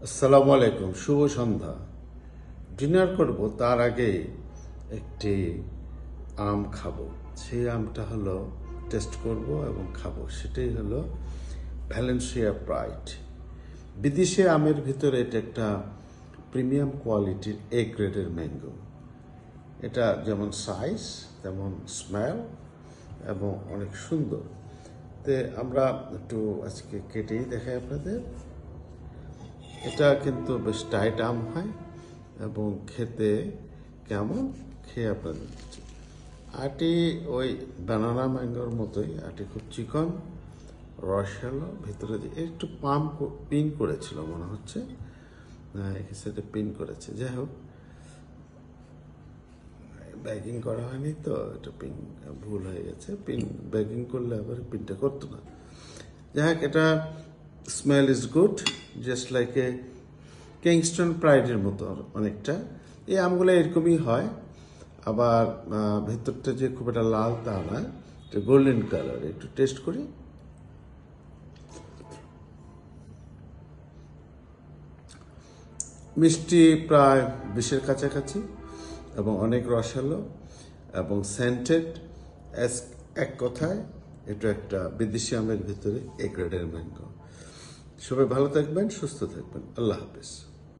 আসসালামু আলাইকুম, শুভ সন্ধ্যা। ডিনার করব তার আগে একটি আম খাবো। সেই আমটা হলো টেস্ট করব এবং খাবো, সেটাই হলো ভ্যালেন্সিয়া প্রাইড। বিদেশি আমের ভিতরে এটা একটা প্রিমিয়াম কোয়ালিটির এ গ্রেডের ম্যাঙ্গো। এটা যেমন সাইজ তেমন স্মেল এবং অনেক সুন্দর। তে আমরা একটু আজকে কেটেই দেখাই আপনাদের। এটা কিন্তু বেশ টাইট আম হয় এবং খেতে কেমন খেয়ে আপনাদের দিচ্ছি। আটি ওই বানানা ম্যাঙ্গোর মতোই, আটি খুব চিকন, রসালো, ভেতরে দিয়ে একটু পিন করেছিল মনে হচ্ছে, একই সাইডে পিন করেছে। যাই হোক, ব্যাগিং করা হয়নি তো এটা পিন ভুল হয়ে গেছে। পিন ব্যাগিং করলে আবার পিনটা করতো না। যাই হোক, এটা smell is good, just like a Kingston প্রাইডের মতো অনেকটা। এই আমগুলো এরকমই হয়, আবার ভেতরটা যে খুব একটা লাল তা না, এটা গোল্ডেন কালার। একটু টেস্ট করি। মিষ্টি প্রায় 20-এর কাছাকাছি এবং অনেক রসালো এবং সেন্টেড। এক কথায় এটা একটা বিদেশি আমের ভিতরে এ গ্রেডের ম্যাঙ্গো। সবাই ভালো থাকবেন, সুস্থ থাকবেন। আল্লাহ হাফেজ।